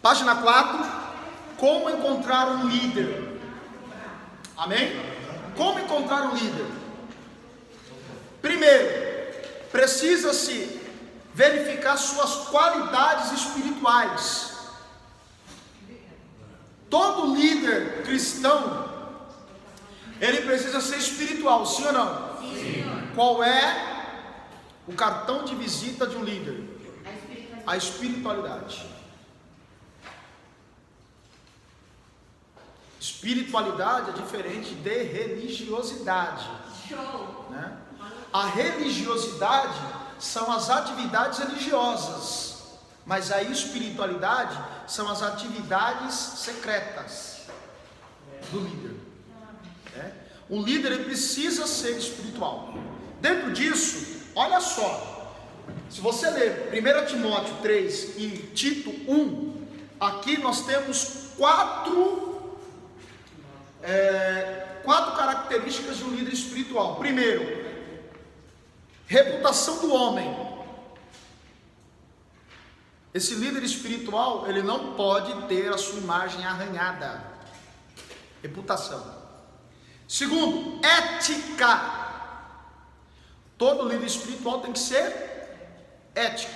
Página 4, como encontrar um líder. Amém? Como encontrar um líder? Primeiro, precisa-se verificar suas qualidades espirituais. Todo líder cristão, ele precisa ser espiritual, sim ou não? Sim. Qual é o cartão de visita de um líder? A espiritualidade. Espiritualidade é diferente de religiosidade. Show. Né? A religiosidade são as atividades religiosas, mas a espiritualidade são as atividades secretas do líder. Um líder, ele precisa ser espiritual. Dentro disso, olha só, se você ler 1 Timóteo 3 e Tito 1, aqui nós temos quatro características de um líder espiritual. Primeiro, reputação do homem. Esse líder espiritual, ele não pode ter a sua imagem arranhada. Reputação. Segundo, ética. Todo líder espiritual tem que ser ético.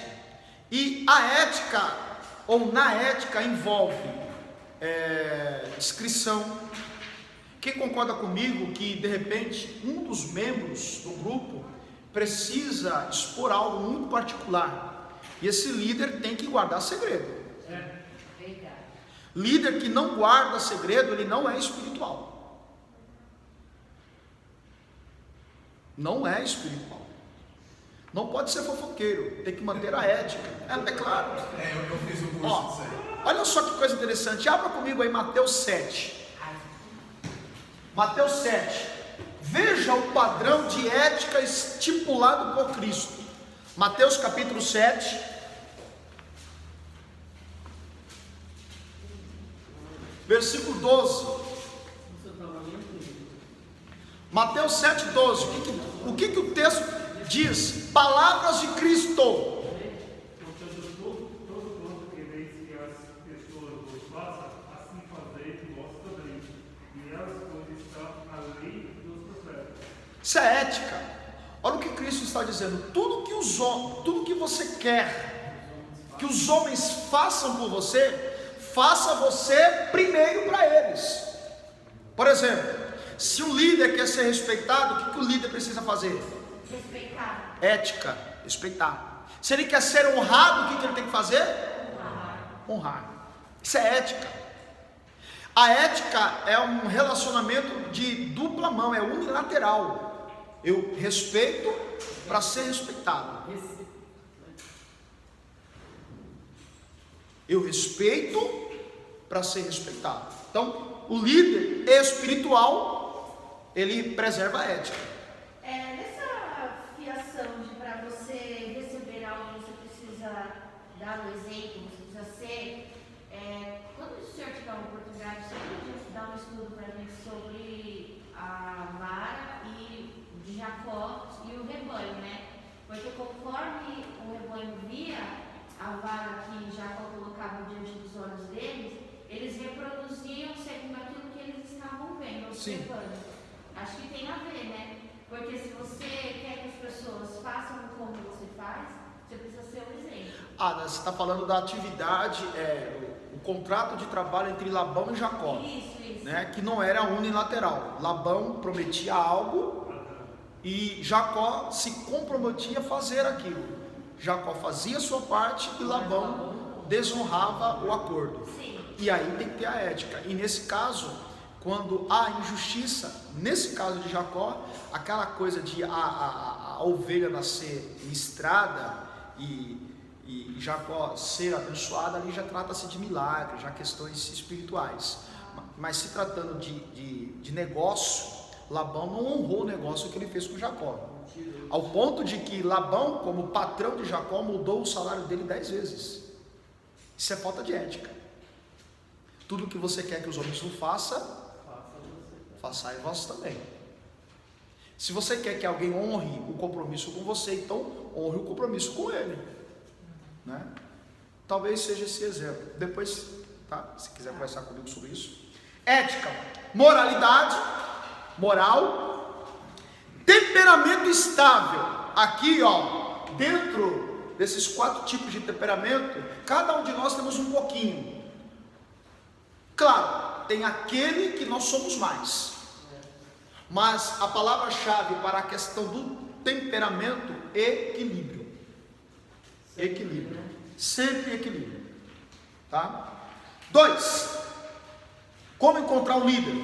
E a ética, ou na ética, envolve discrição. Quem concorda comigo que de repente um dos membros do grupo precisa expor algo muito particular, e esse líder tem que guardar segredo? Líder que não guarda segredo, ele não é espiritual. Não é espiritual. Não pode ser fofoqueiro, tem que manter a ética. É claro. Eu fiz um curso disso aí. Olha só que coisa interessante. Abra comigo aí Mateus 7. Mateus 7. Veja o padrão de ética estipulado por Cristo. Mateus capítulo 7. Versículo 12. Mateus 7, 12. O que o texto diz? Palavras de Cristo. Portanto, todo quanto quereis que as pessoas vos façam, assim fazei vós também. E elas onde está a lei dos profetas. Isso é ética. Olha o que Cristo está dizendo. Tudo que você quer que os homens façam por você, faça você primeiro para eles. Por exemplo, se um líder quer ser respeitado, o que o líder precisa fazer? Respeitar. Ética, respeitar. Se ele quer ser honrado, o que ele tem que fazer? Honrar. Isso é ética. A ética é um relacionamento de dupla mão, é unilateral. Eu respeito para ser respeitado. Eu respeito para ser respeitado. Então, o líder espiritual, ele preserva a ética. Nessa fiação de para você receber algo, você precisa dar um exemplo, você precisa ser. Quando o senhor tiver uma oportunidade, você podia dar um estudo para a gente sobre a vara de Jacó e o rebanho, né? Porque conforme o rebanho via a vara que Jacó colocava diante dos olhos deles, eles reproduziam segundo aquilo que eles estavam vendo, observando. Acho que tem a ver, né? Porque se você quer que as pessoas façam como você faz, você precisa ser um exemplo. Você está falando da atividade, o contrato de trabalho entre Labão e Jacó. Isso. Né? Que não era unilateral. Labão prometia algo e Jacó se comprometia a fazer aquilo. Jacó fazia a sua parte e Labão desonrava o acordo. Sim. E aí tem que ter a ética. E nesse caso, quando há injustiça, nesse caso de Jacó, aquela coisa de a ovelha nascer listrada e Jacó ser abençoado, ali já trata-se de milagre, já questões espirituais. Mas se tratando de negócio, Labão não honrou o negócio que ele fez com Jacó, ao ponto de que Labão, como patrão de Jacó, mudou o salário dele 10 vezes. Isso é falta de ética. Tudo que você quer que os homens o façam, façai vós também. Se você quer que alguém honre o compromisso com você, então honre o compromisso com ele, né? Talvez seja esse exemplo. Depois, tá? Se quiser conversar comigo sobre isso. Ética, moralidade, moral, temperamento estável. Aqui, ó, dentro desses 4 tipos de temperamento, cada um de nós temos um pouquinho. Claro, tem aquele que nós somos mais. Mas a palavra-chave para a questão do temperamento é equilíbrio. Equilíbrio. Sempre equilíbrio. Tá? 2. Como encontrar um líder?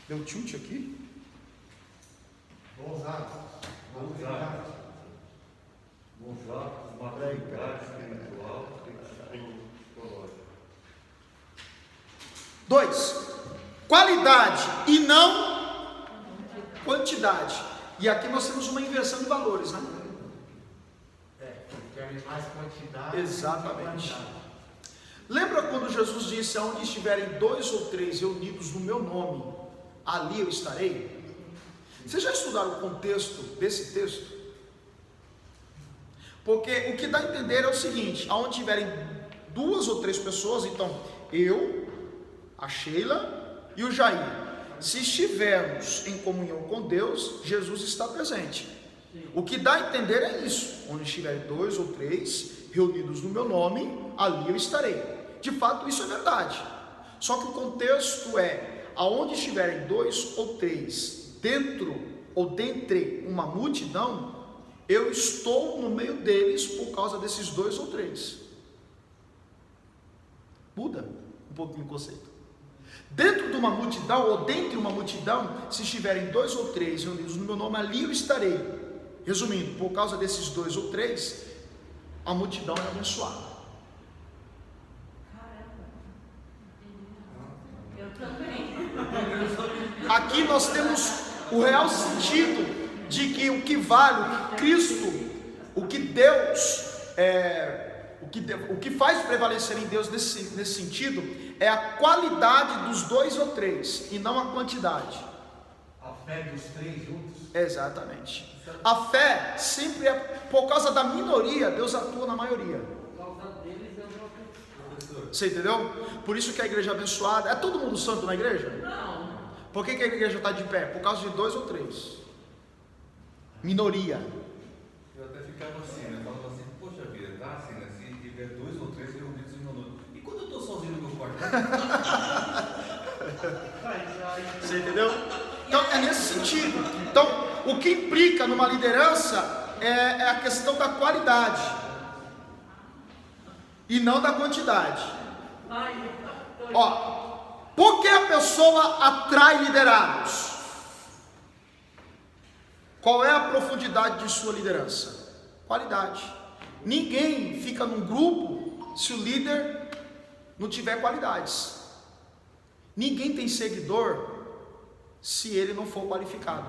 Deu tilt aqui? Bons hábitos. Bons hábitos. Bons hábitos, maturidade espiritual e psicológica. 2. Qualidade e não quantidade. E aqui nós temos uma inversão de valores, né? Querem mais quantidade. Exatamente. Lembra quando Jesus disse: aonde estiverem 2 ou 3 reunidos no meu nome, ali eu estarei? Vocês já estudaram o contexto desse texto? Porque o que dá a entender é o seguinte: aonde tiverem 2 ou 3 pessoas, então eu, a Sheila e o Jair, se estivermos em comunhão com Deus, Jesus está presente. O que dá a entender é isso: onde estiverem 2 ou 3 reunidos no meu nome, ali eu estarei. De fato, isso é verdade. Só que o contexto é: aonde estiverem 2 ou 3 dentro ou dentre uma multidão, eu estou no meio deles por causa desses 2 ou 3. Muda um pouquinho o conceito. Dentro de uma multidão ou dentre uma multidão, se estiverem 2 ou 3 reunidos no meu nome, ali eu estarei. Resumindo, por causa desses 2 ou 3, a multidão é abençoada. Eu também. Aqui nós temos o real sentido de que o que vale, o que Cristo, o que Deus, o que faz prevalecer em Deus nesse sentido, é a qualidade dos 2 ou 3 e não a quantidade. A fé dos 3 juntos. Exatamente. A fé sempre é por causa da minoria, Deus atua na maioria. Por causa deles, eu não acredito. Você entendeu? Por isso que a igreja é abençoada. É todo mundo santo na igreja? Não. Por que a igreja está de pé? Por causa de 2 ou 3. Minoria. Eu até ficava assim, né? Falava assim, poxa vida, tá assim, né? Se tiver 2 ou 3 reunidos em meu nome. E quando eu estou sozinho no meu quarto? Você entendeu? Então é nesse sentido. Então, o que implica numa liderança é a questão da qualidade e não da quantidade. Ó, por que a pessoa atrai liderados? Qual é a profundidade de sua liderança? Qualidade. Ninguém fica num grupo se o líder não tiver qualidades. Ninguém tem seguidor se ele não for qualificado.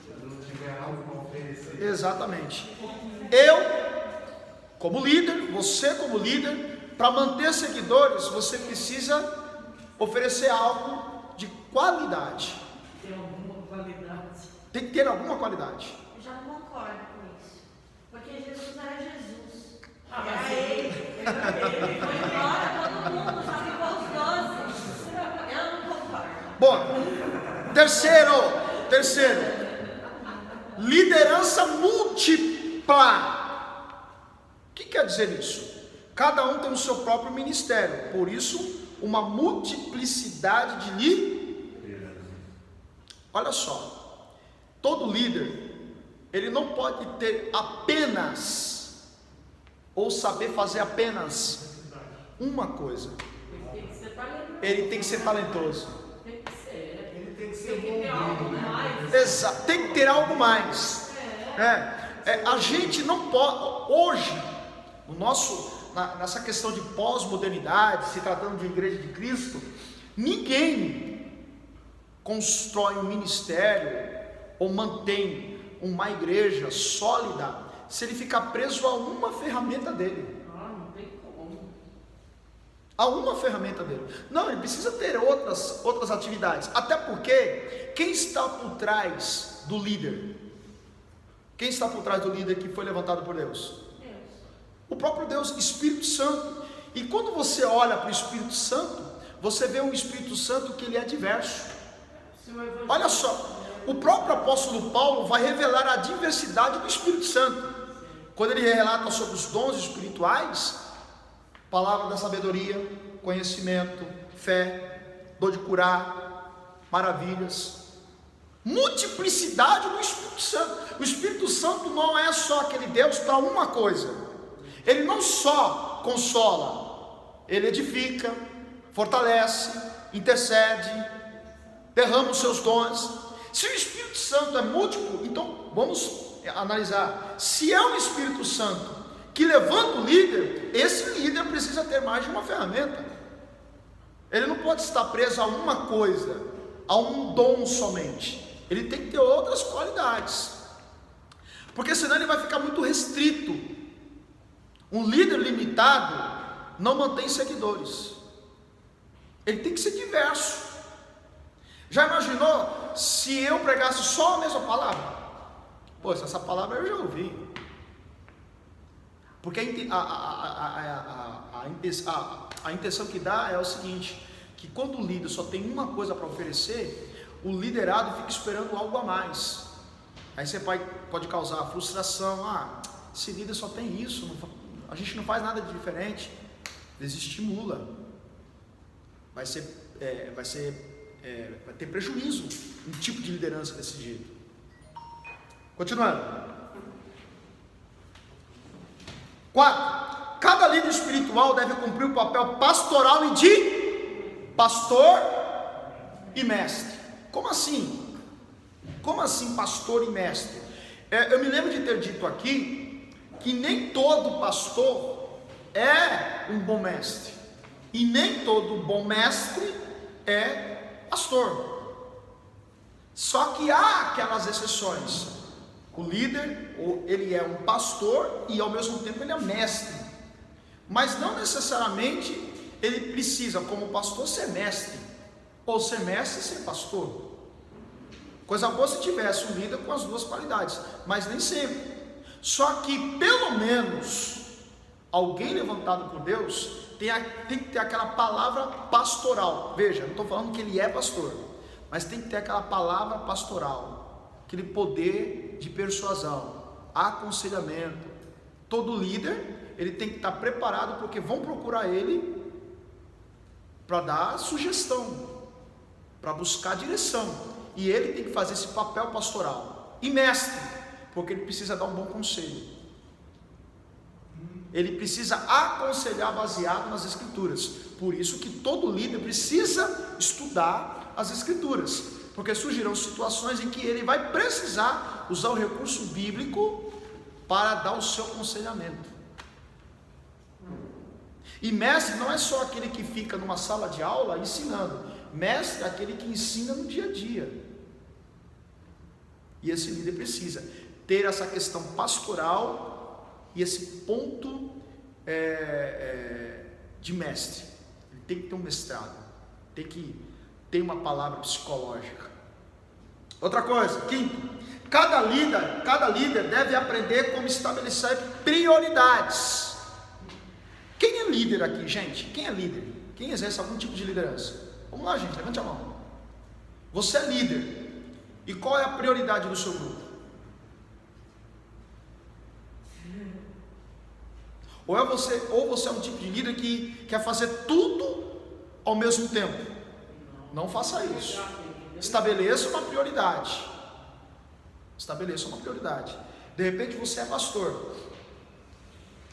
Se não tiver algo para oferecer. Exatamente. Eu, como líder, você como líder, para manter seguidores, você precisa oferecer algo de qualidade. Tem alguma qualidade. Tem que ter alguma qualidade. Eu já não concordo com isso. Porque Jesus era Jesus. Ah, Era mas ele. Ele foi embora, todo mundo, só ficou os 12. Eu não concordo. Bom, terceiro, liderança múltipla. O que quer dizer isso? Cada um tem o seu próprio ministério, por isso uma multiplicidade de líderes. Olha só, todo líder, ele não pode ter apenas, ou saber fazer apenas uma coisa. Tem que ser talentoso. Ele tem que ser talentoso. Tem que ser. Ele tem que ser Tem que ter algo bom, né? mais. Exato, tem que ter algo mais. A gente não pode, hoje, nessa questão de pós-modernidade, se tratando de igreja de Cristo, ninguém constrói um ministério ou mantém uma igreja sólida se ele ficar preso a uma ferramenta dele. Não tem como. A uma ferramenta dele. Não, ele precisa ter outras atividades. Até porque quem está por trás do líder? Quem está por trás do líder que foi levantado por Deus? Deus. O próprio Deus, Espírito Santo. E quando você olha para o Espírito Santo, você vê um Espírito Santo que ele é diverso. Olha só, o próprio apóstolo Paulo vai revelar a diversidade do Espírito Santo. Quando ele relata sobre os dons espirituais, palavra da sabedoria, conhecimento, fé, dom de curar, maravilhas, multiplicidade do Espírito Santo. O Espírito Santo não é só aquele Deus para uma coisa. Ele não só consola, ele edifica, fortalece, intercede, derrama os seus dons. Se o Espírito Santo é múltiplo, então vamos analisar. Se é o Espírito Santo que levanta o líder, esse líder precisa ter mais de uma ferramenta. Ele não pode estar preso a uma coisa, a um dom somente. Ele tem que ter outras qualidades, porque senão ele vai ficar muito restrito. Um líder limitado não mantém seguidores. Ele tem que ser diverso. Já imaginou se eu pregasse só a mesma palavra? Pô, essa palavra eu já ouvi. Porque a intenção que dá é o seguinte, que quando o líder só tem uma coisa para oferecer, o liderado fica esperando algo a mais. Aí você pode causar frustração. Esse líder só tem isso, a gente não faz nada de diferente. Desestimula. Vai ter prejuízo um tipo de liderança desse jeito. Continuando. 4. Cada líder espiritual deve cumprir o papel pastoral e de pastor e mestre. Como assim? Como assim pastor e mestre? Eu me lembro de ter dito aqui que nem todo pastor é um bom mestre, e nem todo bom mestre é pastor. Só que há aquelas exceções. O líder, ele é um pastor e ao mesmo tempo ele é mestre, mas não necessariamente ele precisa, como pastor, ser mestre, ou ser mestre e ser pastor. Coisa boa se tivesse um líder com as duas qualidades, mas nem sempre. Só que pelo menos alguém levantado por Deus tem que ter aquela palavra pastoral. Veja, não estou falando que ele é pastor, mas tem que ter aquela palavra pastoral, aquele poder de persuasão, aconselhamento. Todo líder, ele tem que estar preparado, porque vão procurar ele para dar sugestão, para buscar direção, e ele tem que fazer esse papel pastoral. E mestre, porque ele precisa dar um bom conselho, ele precisa aconselhar baseado nas escrituras. Por isso que todo líder precisa estudar as escrituras, porque surgirão situações em que ele vai precisar usar o recurso bíblico para dar o seu aconselhamento. E mestre não é só aquele que fica numa sala de aula ensinando. Mestre é aquele que ensina no dia a dia. E esse líder precisa ter essa questão pastoral e esse ponto de mestre. Ele tem que ter um mestrado, tem que ter uma palavra psicológica. Outra coisa, 5. Cada líder deve aprender como estabelecer prioridades. Quem é líder aqui, gente? Quem é líder? Quem exerce algum tipo de liderança? Vamos lá, gente, levante a mão. Você é líder. E qual é a prioridade do seu grupo? Ou você é um tipo de líder que quer fazer tudo ao mesmo tempo? Não faça isso. Estabeleça uma prioridade. Estabeleça uma prioridade. De repente você é pastor.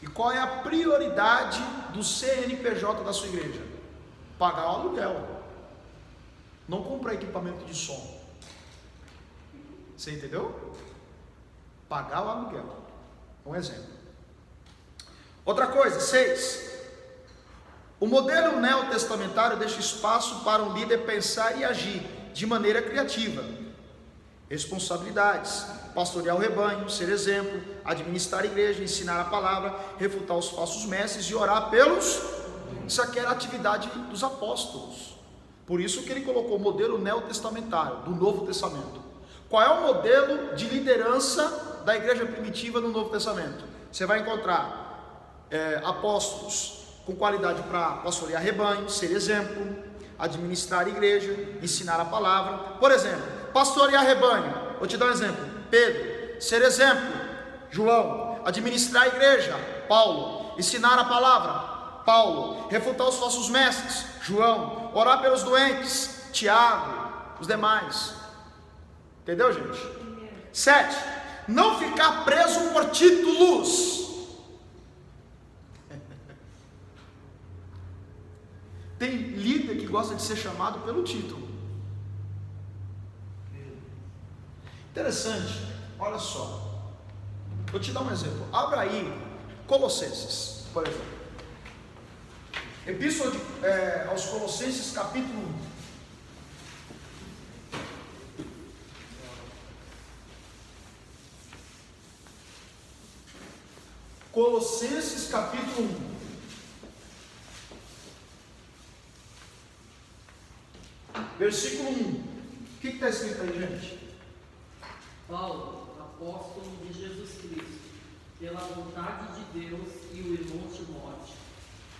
E qual é a prioridade do CNPJ da sua igreja? Pagar o aluguel. Não comprar equipamento de som. Você entendeu? Pagar o aluguel. Um exemplo. Outra coisa, 6. O modelo neotestamentário deixa espaço para um líder pensar e agir de maneira criativa. Responsabilidades: pastorear o rebanho, ser exemplo, administrar a igreja, ensinar a palavra, refutar os falsos mestres e orar pelos. Isso aqui era a atividade dos apóstolos. Por isso que ele colocou o modelo neotestamentário, do Novo Testamento. Qual é o modelo de liderança da igreja primitiva no Novo Testamento? Você vai encontrar apóstolos com qualidade para pastorear rebanho, ser exemplo, administrar a igreja, ensinar a palavra. Por exemplo, pastorear rebanho, vou te dar um exemplo: Pedro. Ser exemplo, João. Administrar a igreja, Paulo. Ensinar a palavra, Paulo. Refutar os falsos mestres, João. Orar pelos doentes, Tiago. Os demais. Entendeu, gente? 7. Não ficar preso por títulos. Tem líder que gosta de ser chamado pelo título. Interessante, olha só. Vou te dar um exemplo. Abra aí Colossenses, por exemplo. Epístola aos Colossenses, capítulo 1. Colossenses capítulo 1, versículo 1. O que está escrito aí, gente? Paulo, apóstolo de Jesus Cristo, pela vontade de Deus, e o irmão Timóteo,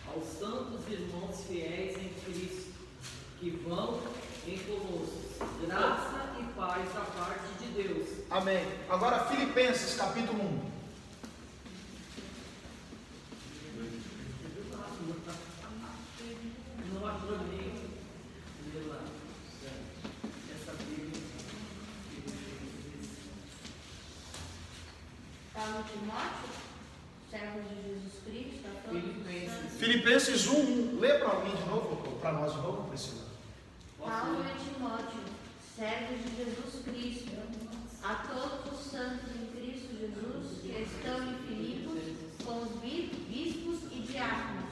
aos santos irmãos fiéis em Cristo, que vão em Colossos, graça e paz da parte de Deus. Amém. Agora Filipenses capítulo 1. Não ajudei essa Bíblia. Paulo Timóteo, servo de Jesus Cristo, a todos os santos. Filipenses 1. Lê para mim de novo, para nós de novo, Priscila. Paulo e Timóteo, servos de Jesus Cristo, a todos os santos em Cristo Jesus que estão em Filipos, com os bispos e diáconos.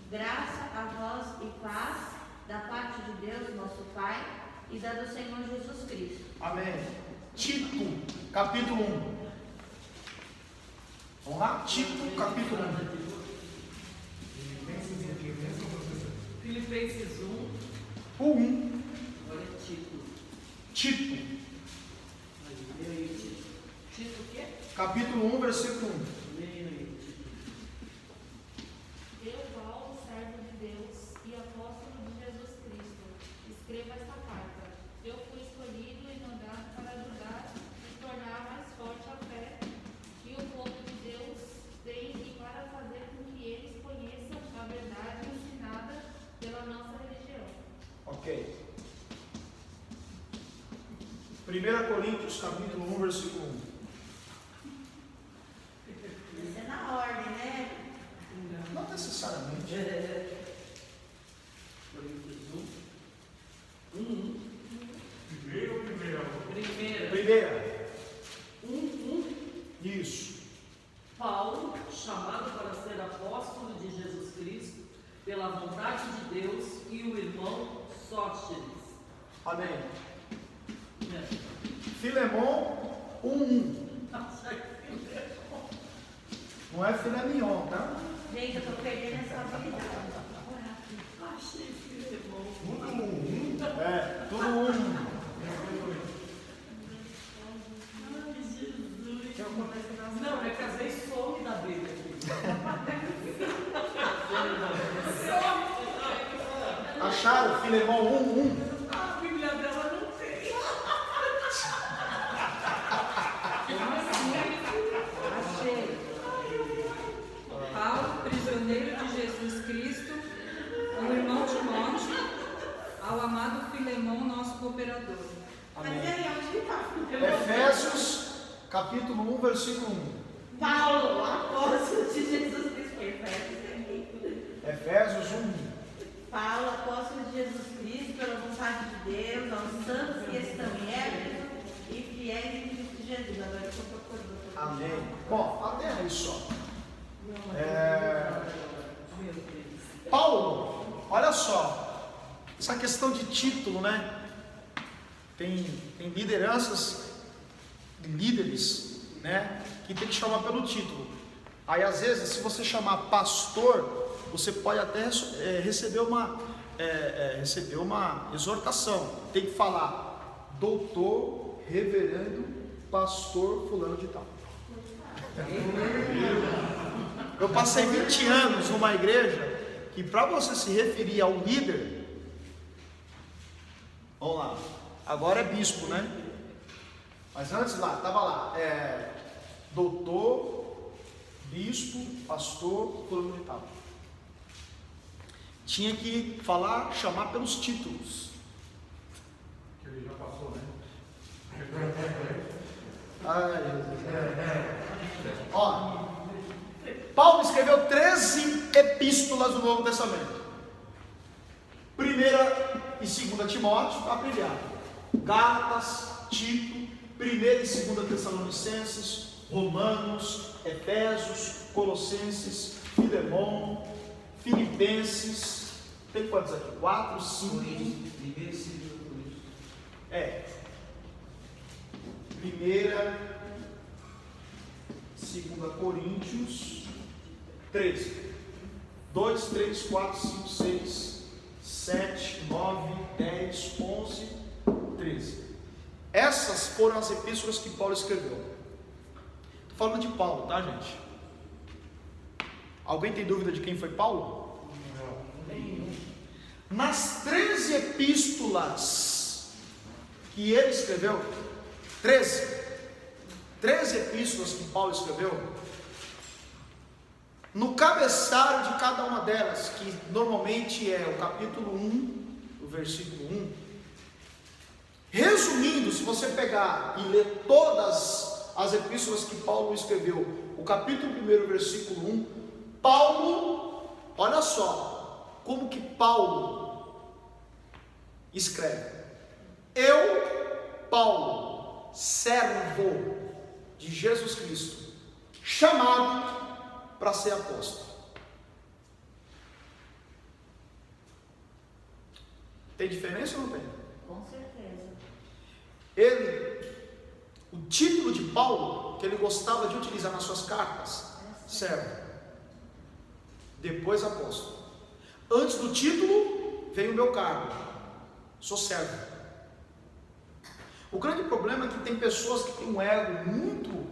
Graça a vós e paz da parte de Deus, nosso Pai, e da do Senhor Jesus Cristo. Amém. Tito, capítulo 1. Vamos lá? Tito, capítulo 1. Filipenses 1, O 1. agora é Tito. Tito, Leia aí, Tito. Tito o quê? capítulo 1, versículo 1. Leia aí, Tito. Eu, Paulo, servo de Deus e apóstolo de Jesus Cristo, escrevo esta carta. Eu fui escolhido e mandado para ajudar e tornar mais forte a fé que o povo de Deus tem e para fazer com que eles conheçam a verdade ensinada pela nossa religião. Ok. 1 Coríntios, capítulo 1, versículo 1. Isso é na ordem, né? Não necessariamente. Coríntios 1. Primeiro ou primeira? Primeira. 1. Isso. Paulo, chamado para ser apóstolo de Jesus Cristo, pela vontade de Deus, e o irmão Sóstenes. Amém. Filemon 1. Não é filé mignon, tá? Gente, eu estou perdendo essa habilidade. Achei que o irmão. É, tudo 1. Não, é que às vezes some da Bíblia aqui. Acharam? Filemon 1. A Bíblia dela não tem. Achei. Paulo, prisioneiro de Jesus Cristo, o irmão Timóteo, ao amado Filemon, nosso cooperador. Mas e aí, onde que está? Efésios, capítulo 1, versículo 1. Paulo, apóstolo de Jesus Cristo. Efésios é rico. Efésios 1. Paulo, apóstolo de Jesus Cristo, pela vontade de Deus, aos santos que estão em Éfeso e fiéis em Cristo Jesus. Agora eu estou procurando. Amém. Bom, até aí só. Paulo, olha só, essa questão de título, né? Tem lideranças, líderes, né? Que tem que chamar pelo título. Aí às vezes, se você chamar pastor, você pode até receber uma exortação. Tem que falar doutor, reverendo, pastor, fulano de tal. Eu passei 20 anos numa igreja que para você se referir ao líder, vamos lá, agora é bispo, né? Mas antes lá, estava lá, doutor, bispo, pastor, fulano e tal. Tinha que falar, chamar pelos títulos. Que ele já passou, né? Ó, Paulo escreveu 13 epístolas do Novo Testamento. 1ª e 2ª Timóteo, está abreviado. Gálatas, Tito, 1ª e 2ª Tessalonicenses, Romanos, Efésios, Colossenses, Filemão, Filipenses. Tem quantos aqui? 4, 5. 1ª, 2ª Coríntios, 13. 2, 3, 4, 5, 6, 7, 9, 10, 11, 13. Essas foram as epístolas que Paulo escreveu. Estou falando de Paulo, tá, gente? Alguém tem dúvida de quem foi Paulo? Nenhum. Nas 13 epístolas que ele escreveu, 13 epístolas que Paulo escreveu, no cabeçalho de cada uma delas, que normalmente é o capítulo 1, o versículo 1, resumindo, se você pegar e ler todas as epístolas que Paulo escreveu, o capítulo 1, versículo 1, Paulo, olha só, como que Paulo escreve: eu, Paulo, servo de Jesus Cristo, chamado para ser apóstolo. Tem diferença ou não tem? Com certeza. O título de Paulo, que ele gostava de utilizar nas suas cartas, servo. Depois apóstolo. Antes do título, vem o meu cargo. Sou servo. O grande problema é que tem pessoas que têm um ego muito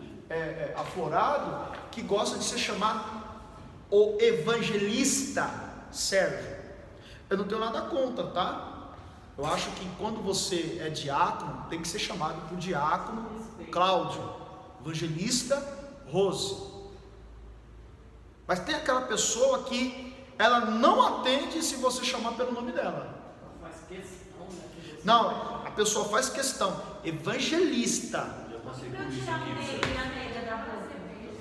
aflorado, que gosta de ser chamado o evangelista servo. Eu não tenho nada contra, tá? Eu acho que quando você é diácono, tem que ser chamado por diácono Cláudio, evangelista Rose. Mas tem aquela pessoa que ela não atende se você chamar pelo nome dela. Faz questão, né? Não, a pessoa faz questão. Evangelista. Já passei Pra por eu isso tirar aqui, o negro e a negra da boca.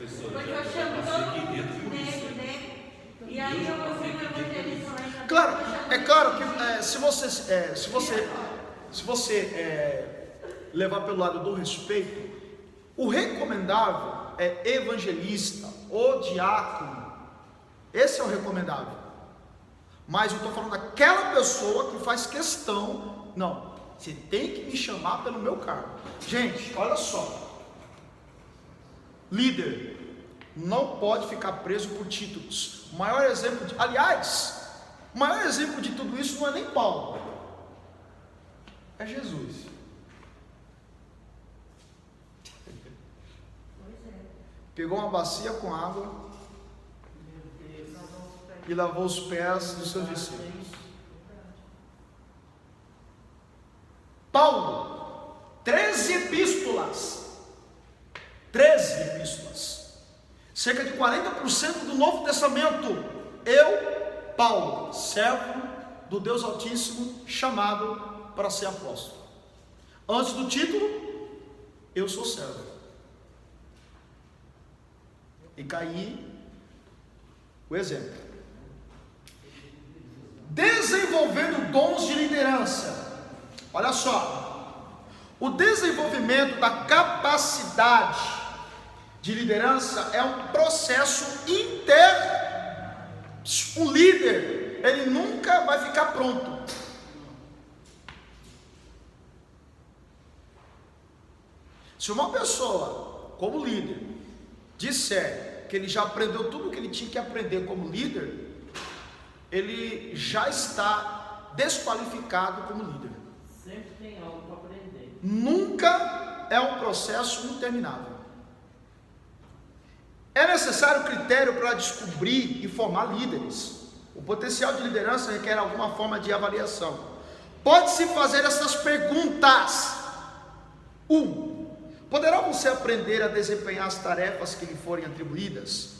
professor. Porque Já eu chamo passei todo aqui mundo dentro de por isso. negro, negro. E aí eu vou ver o evangelista lá em Claro, é claro que se você levar pelo lado do respeito, o recomendável é evangelista ou diácono. Esse é o recomendável. Mas eu estou falando daquela pessoa que faz questão. Não, você tem que me chamar pelo meu cargo. Gente, olha só. Líder não pode ficar preso por títulos. O maior exemplo de tudo isso não é nem Paulo, é Jesus. Pegou uma bacia com água e lavou os pés dos seus discípulos. Paulo, 13 epístolas, cerca de 40% do Novo Testamento. Eu, Paulo, servo do Deus Altíssimo, chamado para ser apóstolo. Antes do título, eu sou servo. E caí o exemplo. Desenvolvendo dons de liderança. Olha só, o desenvolvimento da capacidade de liderança é um processo interno. Um líder, ele nunca vai ficar pronto. Se uma pessoa, como líder, disser que ele já aprendeu tudo o que ele tinha que aprender como líder, ele já está desqualificado como líder. Sempre tem algo para aprender. Nunca é um processo interminável. É necessário critério para descobrir e formar líderes. O potencial de liderança requer alguma forma de avaliação. Pode-se fazer essas perguntas. 1. Poderá você aprender a desempenhar as tarefas que lhe forem atribuídas?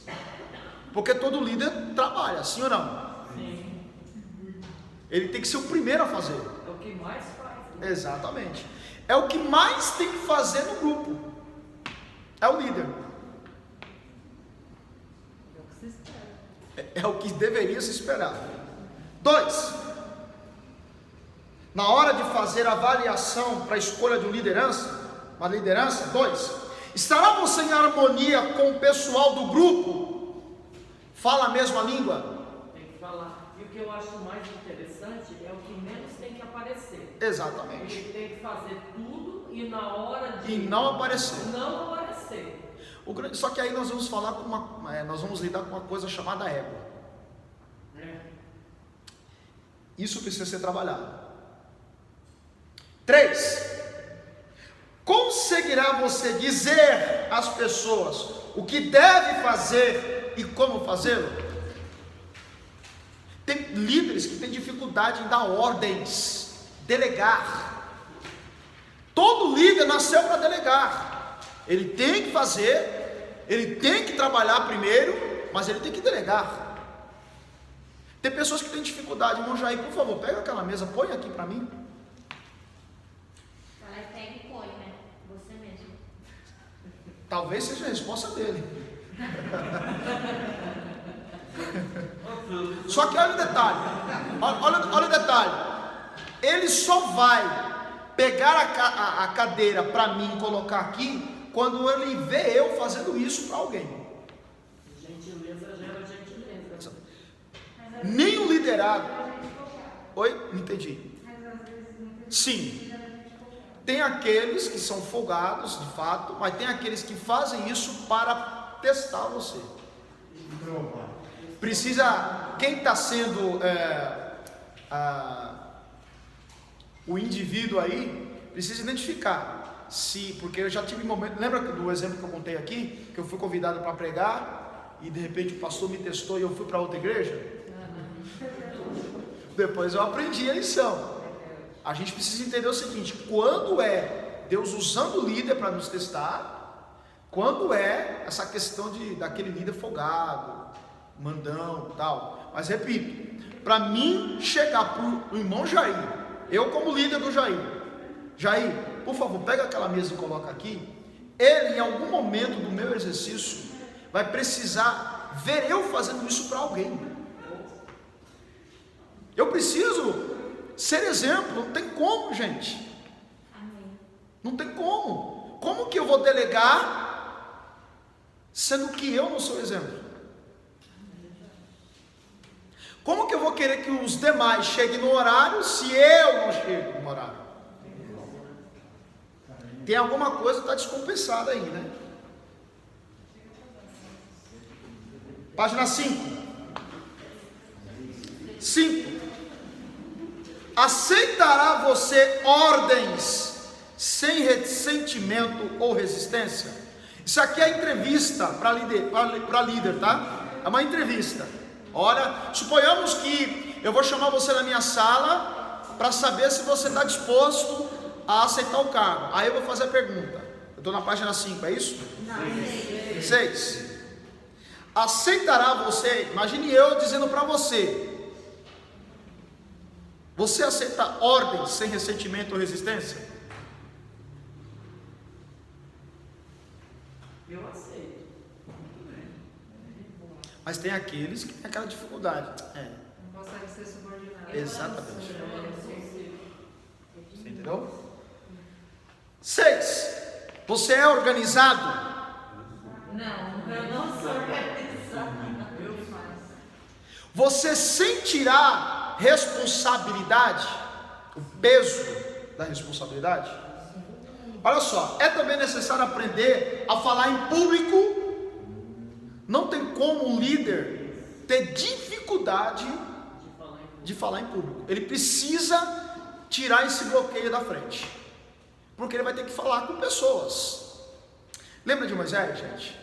Porque todo líder trabalha, sim ou não? Sim. Ele tem que ser o primeiro a fazer. É o que mais faz. Né? Exatamente. É o que mais tem que fazer no grupo. É o líder. É o que se espera. É o que deveria se esperar. 2. Na hora de fazer a avaliação para a escolha de uma liderança, 2. Estará você em harmonia com o pessoal do grupo? Fala a mesma língua? Tem que falar. E o que eu acho mais interessante é o que menos tem que aparecer. Exatamente. Ele tem que fazer tudo e na hora de... E não aparecer. Não aparecer. Só que aí nós vamos falar nós vamos lidar com uma coisa chamada ego. Isso precisa ser trabalhado. 3. Conseguirá você dizer às pessoas o que deve fazer e como fazê-lo? Tem líderes que têm dificuldade em dar ordens, delegar. Todo líder nasceu para delegar. Ele tem que fazer, ele tem que trabalhar primeiro, mas ele tem que delegar. Tem pessoas que têm dificuldade. Irmão Jair, por favor, pega aquela mesa, põe aqui para mim. Ela pega e põe, né? Você mesmo. Talvez seja a resposta dele. Só que olha o detalhe. Olha o detalhe. Ele só vai pegar a cadeira para mim e colocar aqui quando ele vê eu fazendo isso para alguém. Gentileza gera gentileza. Nem o liderado. Oi? Não entendi. Sim. Tem aqueles que são folgados, de fato, mas tem aqueles que fazem isso para testar você. Precisa, quem está sendo o indivíduo aí, precisa identificar se, porque eu já tive momento, lembra do exemplo que eu contei aqui, que eu fui convidado para pregar e de repente o pastor me testou e eu fui para outra igreja? Depois eu aprendi a lição. A gente precisa entender o seguinte: quando é Deus usando o líder para nos testar, quando é essa questão daquele líder folgado, mandão e tal. Mas repito, para mim chegar para o irmão Jair, eu como líder do Jair, por favor, pega aquela mesa e coloca aqui. Ele em algum momento do meu exercício vai precisar ver eu fazendo isso para alguém. Eu preciso ser exemplo. Não tem como, gente. Amém. Não tem como. Como que eu vou delegar sendo que eu não sou exemplo? Como que eu vou querer que os demais cheguem no horário se eu não chego no horário? Tem alguma coisa que está descompensada aí, né? Página 5. 5. Aceitará você ordens sem ressentimento ou resistência? Isso aqui é entrevista para líder, tá? É uma entrevista. Olha, suponhamos que eu vou chamar você na minha sala para saber se você está disposto a aceitar o cargo. Aí eu vou fazer a pergunta. Eu estou na página 5, é isso? Não. 6. Aceitará você, imagine eu dizendo para você: você aceita ordens sem ressentimento ou resistência? Eu aceito. Mas tem aqueles que têm aquela dificuldade. Não consegue ser subordinado. Exatamente. Eu Você entendeu? 6. Você é organizado? Não, eu não sou organizada. Você sentirá responsabilidade? O peso da responsabilidade? Olha só, é também necessário aprender a falar em público. Não tem como um líder ter dificuldade de falar em público. Ele precisa tirar esse bloqueio da frente, porque ele vai ter que falar com pessoas. Lembra de Moisés, gente?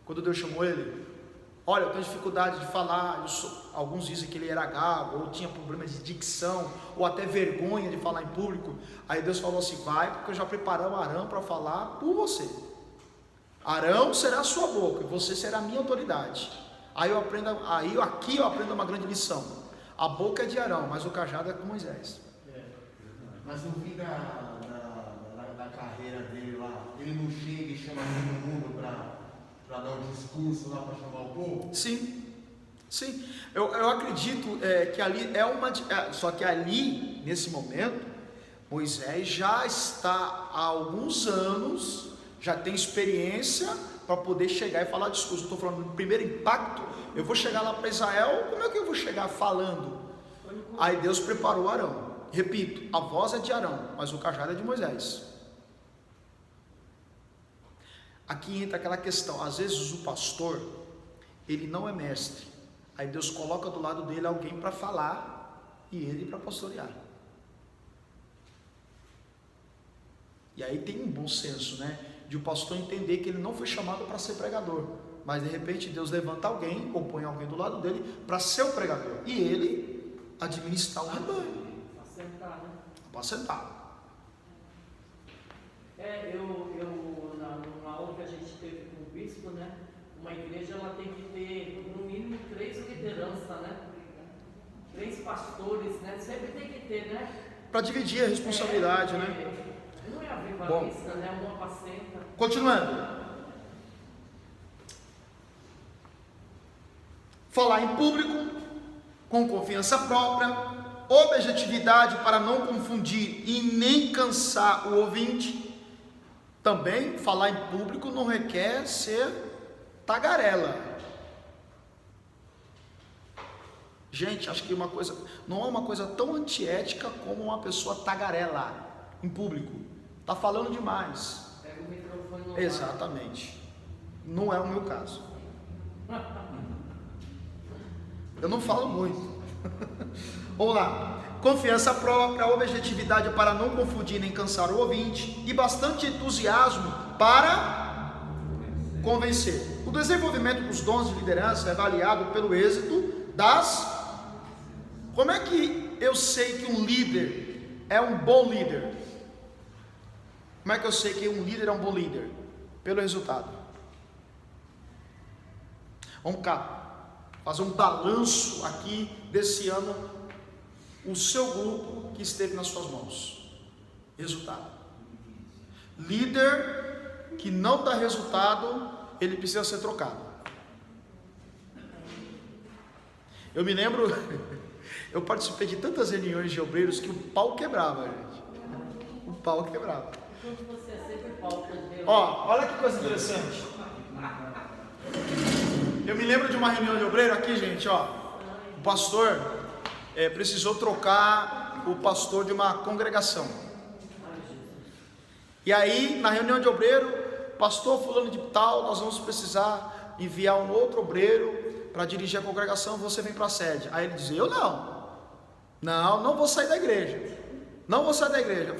Quando Deus chamou ele, olha, eu tenho dificuldade de falar, alguns dizem que ele era gago, ou tinha problemas de dicção, ou até vergonha de falar em público. Aí Deus falou assim, vai, porque eu já preparamos Arão para falar por você. Arão será a sua boca, e você será a minha autoridade. Aqui eu aprendo uma grande lição. A boca é de Arão, mas o cajado é com Moisés. Mas no fim da carreira dele lá, ele não chega e chama todo mundo para dar um discurso lá, para chamar o povo? Sim, sim. Eu acredito que ali só que ali, nesse momento, Moisés já está há alguns anos, já tem experiência para poder chegar e falar discurso. Eu estou falando do primeiro impacto. Eu vou chegar lá para Israel, como é que eu vou chegar falando? Aí Deus preparou Arão. Repito, a voz é de Arão, mas o cajado é de Moisés. Aqui entra aquela questão, às vezes o pastor, ele não é mestre, aí Deus coloca do lado dele alguém para falar, e ele para pastorear. E aí tem um bom senso, né, de o pastor entender que ele não foi chamado para ser pregador, mas de repente Deus levanta alguém, ou põe alguém do lado dele, para ser o pregador, e ele administrar o rebanho. Apacentar. Na aula que a gente teve com o bispo, né? Uma igreja ela tem que ter no mínimo 3 lideranças, né? 3 pastores, né? Sempre tem que ter, né? Para dividir a responsabilidade, né? Não é avivalista, né? Um apacenta. Continuando. Falar em público, com confiança própria, objetividade para não confundir e nem cansar o ouvinte. Também falar em público não requer ser tagarela. Gente, acho que não é uma coisa tão antiética como uma pessoa tagarela em público. Está falando demais. Pega o microfone no Exatamente. Não é o meu caso. Eu não falo muito. Vamos lá. Confiança própria, objetividade para não confundir nem cansar o ouvinte e bastante entusiasmo para convencer. O desenvolvimento dos dons de liderança é avaliado pelo êxito das... Como é que eu sei que um líder é um bom líder? Como é que eu sei que um líder é um bom líder? Pelo resultado. Vamos cá, fazer um balanço aqui desse ano. O seu grupo que esteve nas suas mãos. Resultado. Líder que não dá resultado, ele precisa ser trocado. Eu me lembro, eu participei de tantas reuniões de obreiros que o pau quebrava, gente. O pau quebrava. Você é sempre pau, olha que coisa interessante. Eu me lembro de uma reunião de obreiro aqui, gente, o pastor precisou trocar o pastor de uma congregação. E aí, na reunião de obreiro, pastor fulano de tal, nós vamos precisar enviar um outro obreiro para dirigir a congregação, você vem para a sede. Aí ele dizia, eu não vou sair da igreja. Não vou sair da igreja.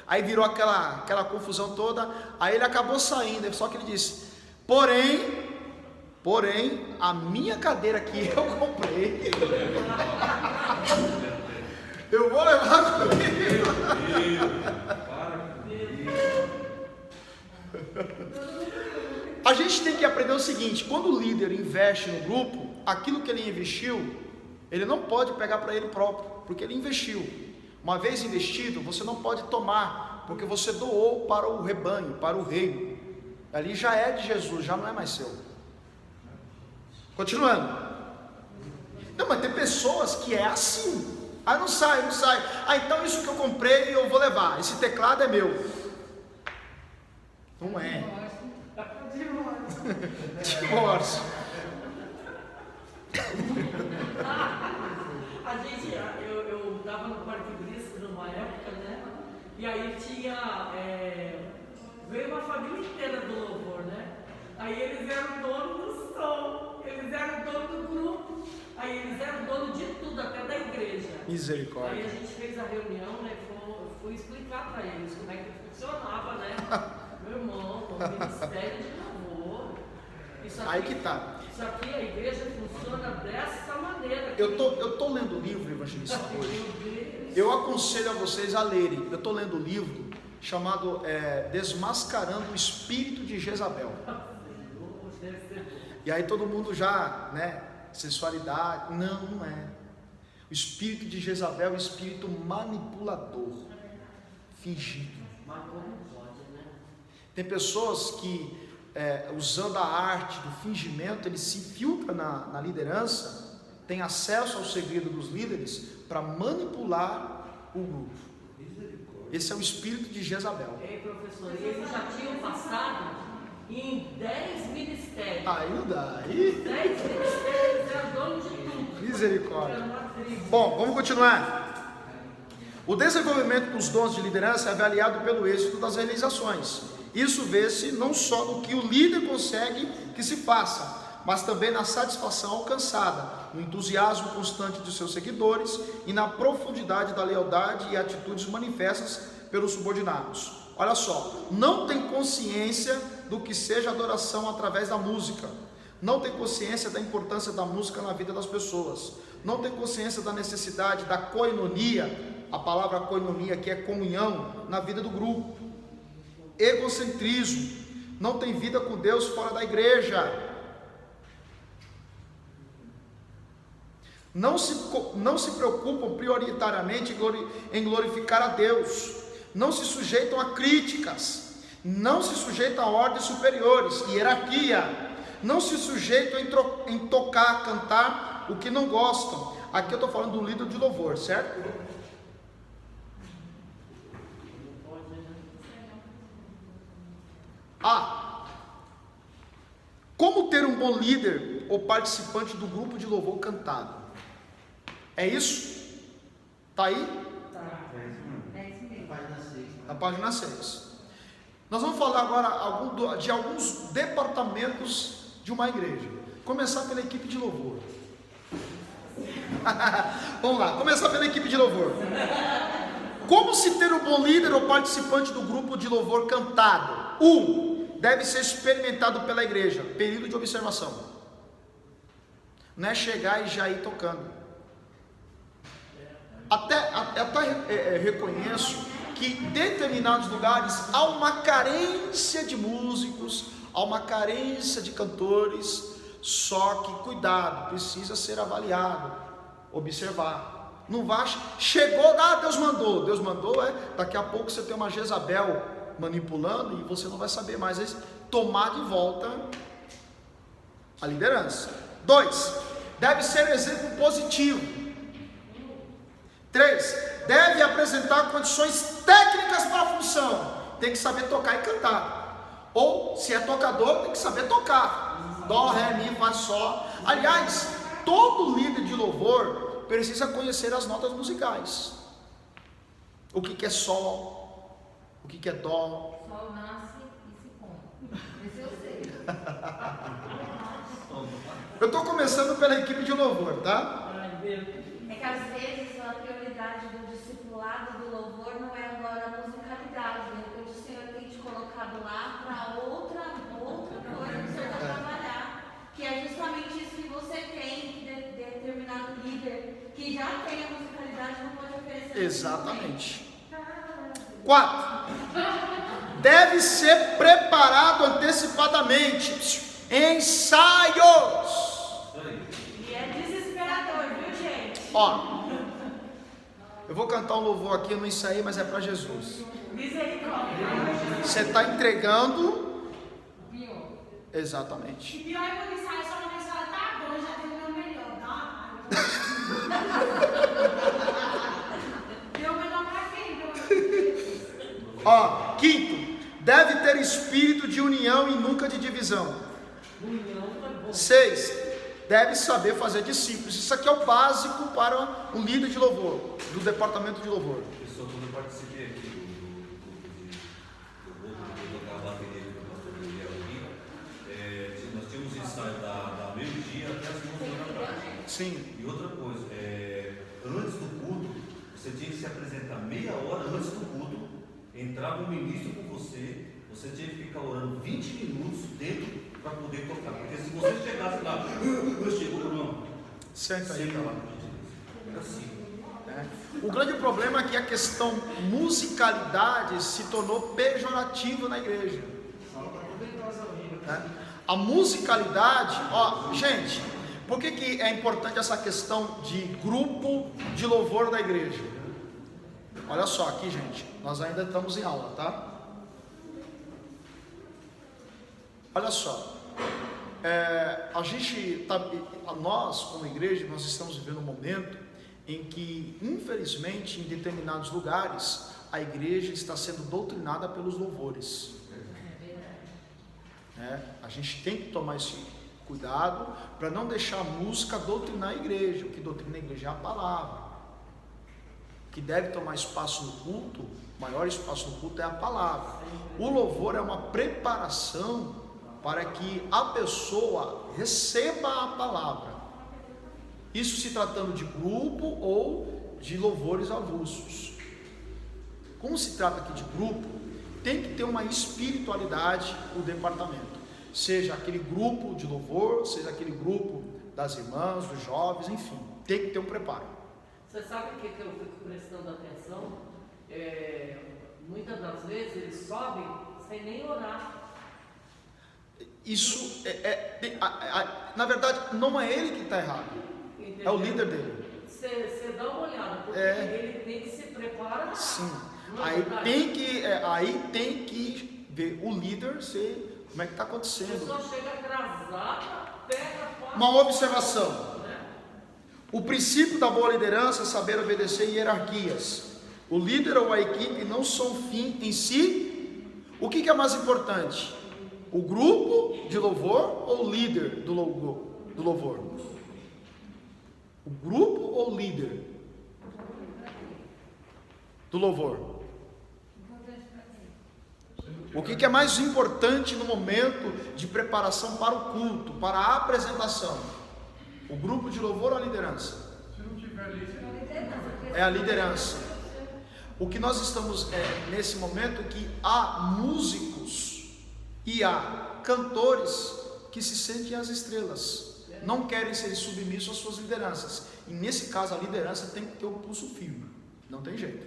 Aí virou aquela confusão toda, aí ele acabou saindo, só que ele disse, porém, a minha cadeira que eu comprei, eu vou levar comigo. A gente tem que aprender o seguinte, quando o líder investe no grupo, aquilo que ele investiu, ele não pode pegar para ele próprio, porque ele investiu. Uma vez investido, você não pode tomar, porque você doou para o rebanho, para o reino. Ali já é de Jesus, já não é mais seu. Continuando. Não, mas tem pessoas que é assim. Não sai. Então isso que eu comprei eu vou levar. Esse teclado é meu. Não é. Divórcio. Eu estava no Parque Brisa numa época, né? E aí veio uma família inteira do louvor, né? Aí eles eram donos do som, eles eram donos do grupo, aí eles eram donos de tudo, até da igreja. Misericórdia. Aí a gente fez a reunião, né? Fui explicar para eles como é que funcionava, né? Meu irmão, o ministério de louvor. Aí que tá. Isso aqui, a igreja funciona dessa maneira. Eu tô lendo o livro, evangelista, hoje. Eu aconselho a vocês a lerem. Eu tô lendo o livro chamado Desmascarando o Espírito de Jezabel. E aí todo mundo já, né? Sensualidade. Não, não é. O espírito de Jezabel é um espírito manipulador, fingido. Mas como pode, né? Tem pessoas que, usando a arte do fingimento, ele se infiltra na liderança, tem acesso ao segredo dos líderes para manipular o grupo. Esse é o espírito de Jezabel. Ei, professor, e eles já tinham passado em 10 ministérios. Aí não dá. 10 ministérios, era dono de tudo. Misericórdia. Bom, vamos continuar. O desenvolvimento dos dons de liderança é avaliado pelo êxito das realizações. Isso vê-se não só no que o líder consegue que se faça, mas também na satisfação alcançada, no entusiasmo constante de seus seguidores e na profundidade da lealdade e atitudes manifestas pelos subordinados. Olha só, não tem consciência do que seja adoração através da música, não tem consciência da importância da música na vida das pessoas, não tem consciência da necessidade da koinonia, a palavra koinonia aqui é comunhão, na vida do grupo. Egocentrismo, não tem vida com Deus fora da igreja. Não se preocupam prioritariamente em glorificar a Deus, não se sujeitam a críticas, não se sujeitam a ordens superiores, hierarquia, não se sujeitam em tocar, cantar o que não gostam. Aqui eu estou falando do líder de louvor, certo? Como ter um bom líder ou participante do grupo de louvor cantado? É isso? Está aí? Na página 6. Nós vamos falar agora de alguns departamentos de uma igreja. Começar pela equipe de louvor. Vamos lá, começar pela equipe de louvor. Como se ter um bom líder ou participante do grupo de louvor cantado? Deve ser experimentado pela igreja. Período de observação. Não é chegar e já ir tocando. Até reconheço que em determinados lugares há uma carência de músicos, há uma carência de cantores, só que cuidado, precisa ser avaliado, observar. Não vá, chegou, Deus mandou, daqui a pouco você tem uma Jezabel manipulando e você não vai saber mais, tomar de volta a liderança. 2, deve ser exemplo positivo. 3, deve apresentar condições técnicas para a função, tem que saber tocar e cantar, ou se é tocador, tem que saber tocar, dó, ré, mi, fá, sol. Aliás, todo líder de louvor precisa conhecer as notas musicais, o que é sol, o que é dó. Sol nasce e se põe, esse eu sei. Eu estou começando pela equipe de louvor, tá? É que às vezes a prioridade do discipulado do louvor não é agora a musicalidade. De repente o Senhor tem te colocado lá para outra coisa que o Senhor vai trabalhar. Que é justamente isso que você tem, que determinado líder que já tem a musicalidade não pode oferecer. Exatamente. 4, deve ser preparado antecipadamente. Ensaios. E é desesperador, viu, gente? Eu vou cantar um louvor aqui, eu não ensaiei, mas é para Jesus. Misericórdia. Você está entregando. Exatamente. E pior é quando ensaio, só na pessoa tá bom, já deu o meu melhor, tá? Deu o melhor pra quem? 5, deve ter espírito de união e nunca de divisão. 6, deve saber fazer discípulos. Isso aqui é o básico para um líder de louvor, do departamento de louvor. Pessoal, quando eu participei aqui do tocar a bateria do pastor Gabriel aqui, nós tínhamos ensaio da meio-dia até as 11 da tarde. Sim. E outra coisa, antes do culto, você tinha que se apresentar meia hora antes do culto, entrava um ministro com você tinha que ficar orando 20 minutos dentro para poder tocar. Porque se você chegasse lá, chegou, não. Senta aí. Senta lá. É assim. O grande problema é que a questão musicalidade se tornou pejorativa na igreja. A musicalidade, ó, gente, por que é importante essa questão de grupo de louvor da igreja? Olha só aqui, gente, nós ainda estamos em aula, tá? Olha só, nós como igreja, nós estamos vivendo um momento em que, infelizmente, em determinados lugares, a igreja está sendo doutrinada pelos louvores. A gente tem que tomar esse cuidado para não deixar a música doutrinar a igreja. O que doutrina a igreja é a palavra. O que deve tomar espaço no culto, o maior espaço no culto é a palavra. O louvor é uma preparação para que a pessoa receba a palavra. Isso se tratando de grupo ou de louvores avulsos. Como se trata aqui de grupo, tem que ter uma espiritualidade o departamento. Seja aquele grupo de louvor, seja aquele grupo das irmãs, dos jovens, enfim, tem que ter um preparo. Você sabe o que eu fico prestando atenção? Muitas das vezes eles sobem sem nem orar. Isso na verdade, não é ele que está errado. Entendeu? É o líder dele. Você dá uma olhada, porque ele tem que se preparar. Sim. Aí tem que ver o líder, como é que está acontecendo. A pessoa chega atrasada, pega. Uma observação. O princípio da boa liderança é saber obedecer hierarquias. O líder ou a equipe não são fim em si. O que é mais importante? O grupo de louvor ou o líder do louvor? O grupo ou o líder do louvor? O que é mais importante no momento de preparação para o culto, para a apresentação? O grupo de louvor ou a liderança? Se não tiver liderança, é a liderança. O que nós estamos nesse momento é que há músicos e há cantores que se sentem as estrelas, não querem ser submissos às suas lideranças, e nesse caso a liderança tem que ter o pulso firme, não tem jeito.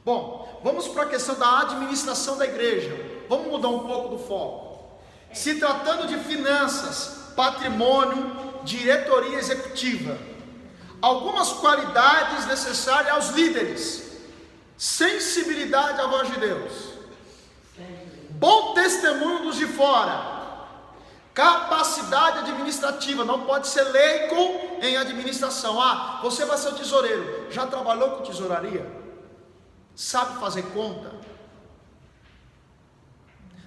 Bom, vamos para a questão da administração da igreja. Vamos mudar um pouco do foco. Se tratando de finanças, patrimônio, diretoria executiva, algumas qualidades necessárias aos líderes: sensibilidade à voz de Deus, bom testemunho dos de fora, capacidade administrativa, não pode ser leigo em administração. Você vai ser o tesoureiro, já trabalhou com tesouraria? Sabe fazer conta?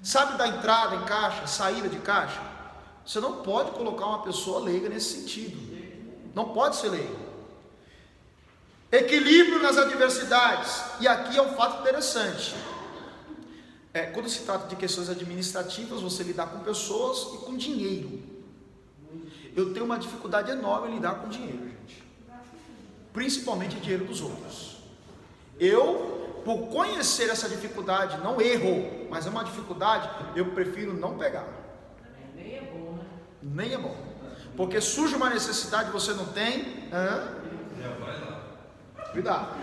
Sabe dar entrada em caixa, saída de caixa? Você não pode colocar uma pessoa leiga nesse sentido, não pode ser leigo. Equilíbrio nas adversidades, e aqui é um fato interessante. Quando se trata de questões administrativas, você lidar com pessoas e com dinheiro. Eu tenho uma dificuldade enorme em lidar com dinheiro, gente, principalmente dinheiro dos outros. Eu, por conhecer essa dificuldade, não erro, mas é uma dificuldade, eu prefiro não pegar. Nem é bom, né? Nem é bom, porque surge uma necessidade, você não tem, Já vai lá. cuidado.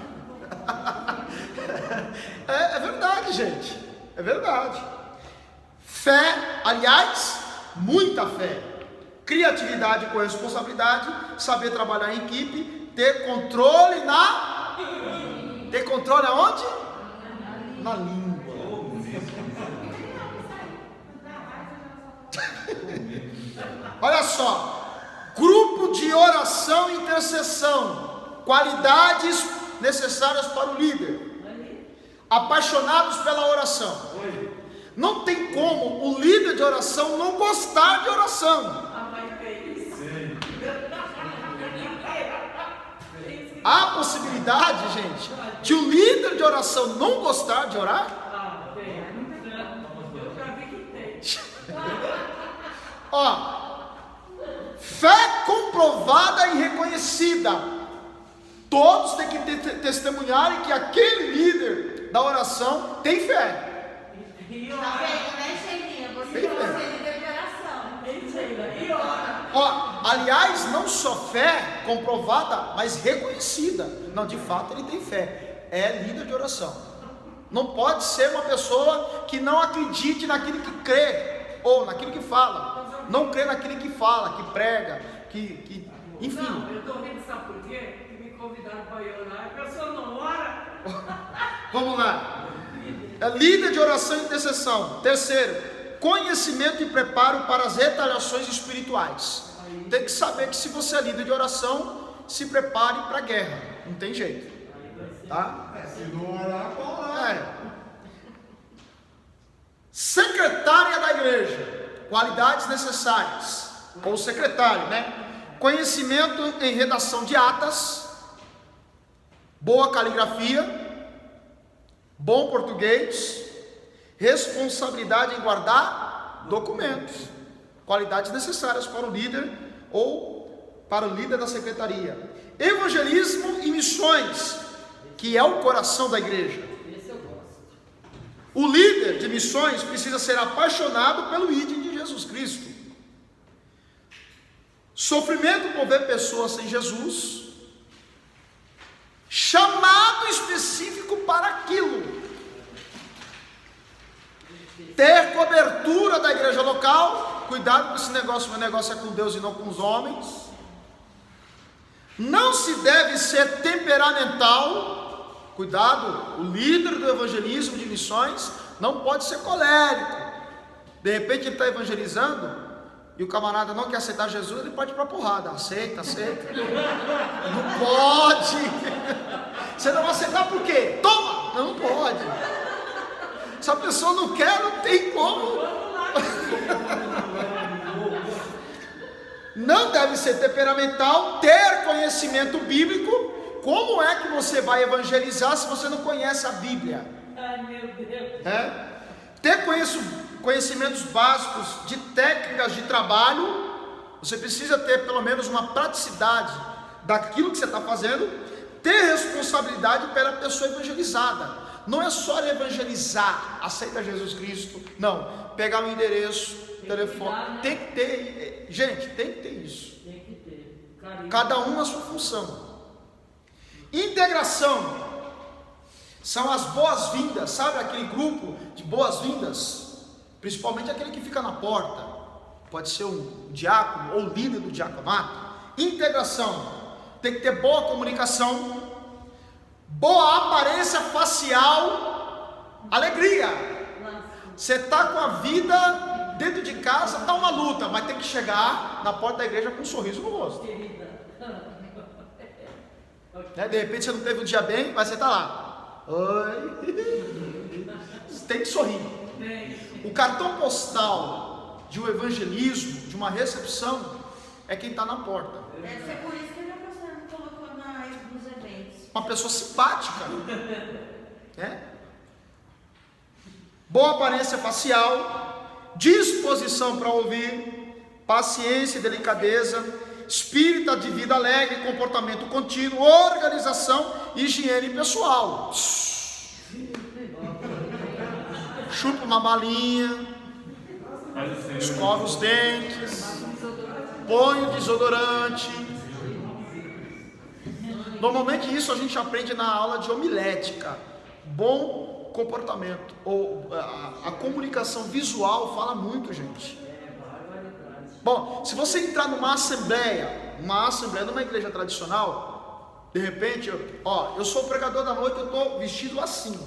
É verdade, gente, é verdade. Fé, aliás, muita fé, criatividade com responsabilidade, saber trabalhar em equipe, ter controle ter controle aonde? Na língua. Olha só, grupo de oração e intercessão, qualidades necessárias para o líder, apaixonados pela oração. Não tem como o líder de oração não gostar de oração. Há possibilidade, gente, de o líder de oração não gostar de orar? Eu já vi que tem. Fé comprovada e reconhecida. Todos têm que testemunharem que aquele líder da oração tem fé. Tá vendo, né, Cheirinha? Você vai ser líder de oração. Ó, aliás, não só fé comprovada, mas reconhecida. Não, de fato ele tem fé. É líder de oração. Não pode ser uma pessoa que não acredite naquilo que crê, ou naquilo que fala. Não crê naquilo que fala, que prega, enfim. Não, eu estou rindo, sabe por quê? Que me convidaram para ir orar, a pessoa não ora. Vamos lá. É líder de oração e intercessão. Terceiro, conhecimento e preparo para as retaliações espirituais. Tem que saber que se você é líder de oração, se prepare para a guerra. Não tem jeito. Tá? Se não orar, colar. Secretária da igreja, qualidades necessárias, ou secretário, né? Conhecimento em redação de atas, boa caligrafia, bom português, responsabilidade em guardar documentos, qualidades necessárias para o líder ou para o líder da secretaria. Evangelismo e missões, que é o coração da igreja. O líder de missões precisa ser apaixonado pelo ID de Jesus Cristo. Sofrimento por ver pessoas sem Jesus, chamado específico para aquilo. Ter cobertura da igreja local, cuidado com esse negócio, meu negócio é com Deus e não com os homens. Não se deve ser temperamental. Cuidado, o líder do evangelismo de missões não pode ser colérico. De repente ele está evangelizando e o camarada não quer aceitar Jesus, ele pode ir para a porrada. Aceita. Não pode. Você não vai aceitar por quê? Toma! Não pode. Se a pessoa não quer, não tem como. Não deve ser temperamental, ter conhecimento bíblico. Como é que você vai evangelizar se você não conhece a Bíblia? Ai, meu Deus. Ter conhecimentos básicos de técnicas de trabalho. Você precisa ter pelo menos uma praticidade daquilo que você está fazendo. Ter responsabilidade pela pessoa evangelizada. Não é só evangelizar, aceita Jesus Cristo. Não, pegar o endereço, telefone. Tem que ter, gente, tem que ter isso. Tem que ter. Cada um na sua função. Integração são as boas-vindas, sabe aquele grupo de boas-vindas? Principalmente aquele que fica na porta, pode ser um diácono ou líder do diaconato. Integração, tem que ter boa comunicação, boa aparência facial, alegria. Você está com a vida dentro de casa, está uma luta, mas tem que chegar na porta da igreja com um sorriso no rosto. De repente você não teve um dia bem, mas você está lá. Oi. Você tem que sorrir. O cartão postal de um evangelismo, de uma recepção, é quem está na porta. Deve ser por isso que a pastora me colocou nos eventos. Uma pessoa simpática. Boa aparência facial, disposição para ouvir, paciência e delicadeza, espírito de vida alegre, comportamento contínuo, organização, higiene pessoal. Chupa uma malinha, escova os dentes, põe o desodorante. Normalmente isso a gente aprende na aula de homilética. Bom comportamento, ou a comunicação visual fala muito, gente. Bom, se você entrar numa assembleia numa igreja tradicional, de repente, eu sou o pregador da noite, eu estou vestido assim.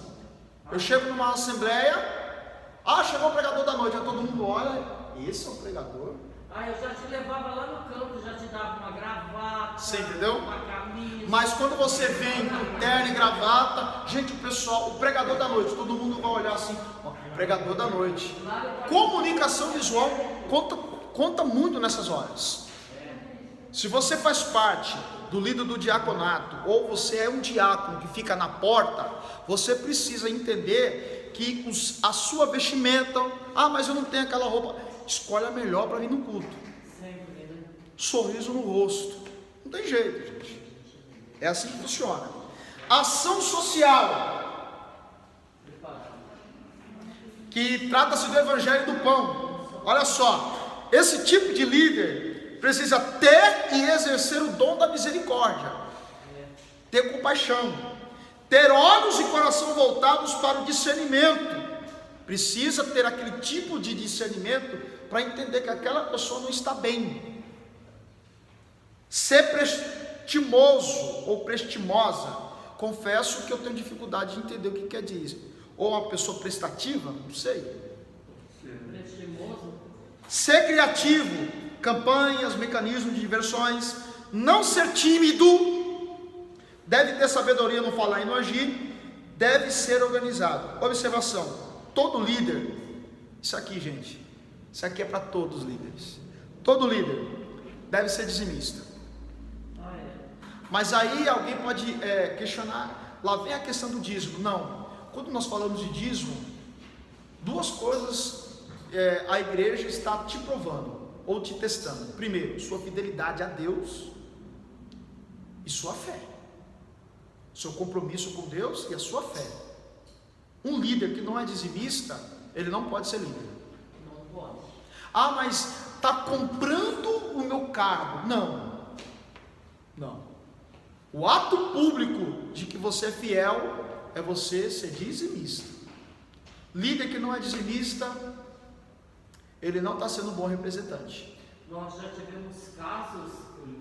Eu chego numa assembleia, chegou o pregador da noite, aí todo mundo olha, esse é o pregador. Eu já te levava lá no campo, já te dava uma gravata, você entendeu? Uma camisa. Mas quando você vem com terno e gravata, gente, o pregador da noite, todo mundo vai olhar assim, pregador da noite. Comunicação visual conta muito nessas horas. Se você faz parte do líder do diaconato, ou você é um diácono que fica na porta, você precisa entender que a sua vestimenta, mas eu não tenho aquela roupa, escolhe a melhor para vir no culto. Sorriso no rosto, não tem jeito, gente. É assim que funciona. Ação social, que trata-se do evangelho do pão. Olha só, esse tipo de líder precisa ter e exercer o dom da misericórdia, ter compaixão, ter olhos e coração voltados para o discernimento. Precisa ter aquele tipo de discernimento para entender que aquela pessoa não está bem. Ser prestimoso ou prestimosa, confesso que eu tenho dificuldade de entender o que quer dizer. Ou uma pessoa prestativa, não sei. Prestimoso. Ser criativo, campanhas, mecanismos de diversões. Não ser tímido, deve ter sabedoria no falar e no agir, deve ser organizado. Observação, todo líder, isso aqui, gente, isso aqui é para todos os líderes. Todo líder deve ser dizimista. Mas aí alguém pode questionar, lá vem a questão do dízimo. Não, quando nós falamos de dízimo, duas coisas a igreja está te provando ou te testando. Primeiro, sua fidelidade a Deus e sua fé, seu compromisso com Deus e a sua fé. Um líder que não é dizimista, ele não pode ser líder. Não pode. Ah, mas está comprando o meu cargo. Não. O ato público de que você é fiel é você ser dizimista. Líder que não é dizimista, ele não está sendo um bom representante. Nós já tivemos casos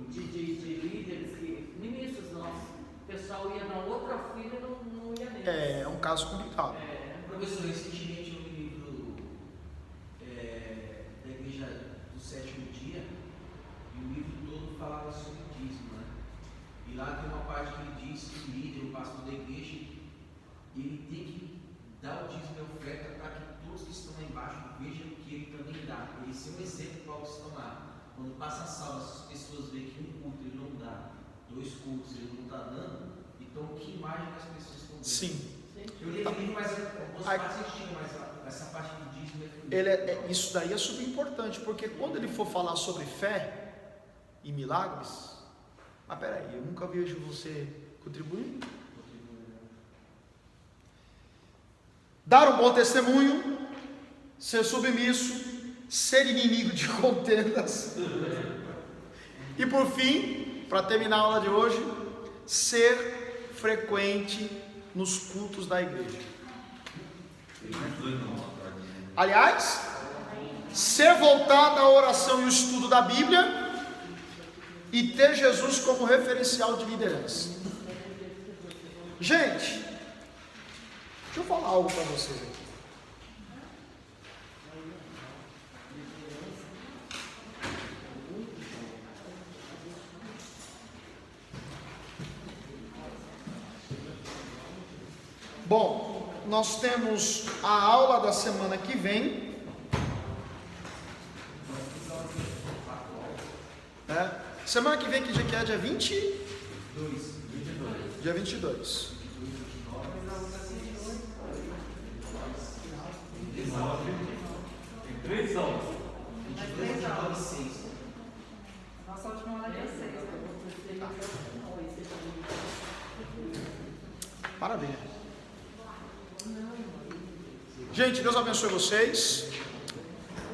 de líderes que, ministros nossos, o pessoal ia na outra fila e não ia mesmo. É um caso complicado. Professor, recentemente eu li livro da Igreja do Sétimo Dia, e o livro todo falava sobre dízimo, né? E lá tem uma parte que ele diz que o líder, o pastor da igreja, ele tem que dar o dízimo e a oferta para que todos que estão lá embaixo vejam que ele também dá. Ele ser um exemplo para os que estão lá. Quando passa a salva, essas pessoas veem que um culto ele não dá, 2 cultos ele não está dando, então que imagem que as pessoas estão vendo? Sim. Eu li livro, mas algumas partes existiam, mas essa parte do dízimo isso daí é super importante, porque quando ele for falar sobre fé e milagres, mas peraí, eu nunca vejo você contribuindo. Dar um bom testemunho, ser submisso, ser inimigo de contendas. E por fim, para terminar a aula de hoje, ser frequente nos cultos da igreja. Aliás, ser voltado à oração e o estudo da Bíblia e ter Jesus como referencial de liderança. Gente, deixa eu falar algo para vocês aqui. Bom, nós temos a aula da semana que vem. Semana que vem, que dia que é? Dia 22. Dia 22. Tem 3 aulas. 22 aulas. 6. Nossa última aula é 6. Parabéns. Gente, Deus abençoe vocês.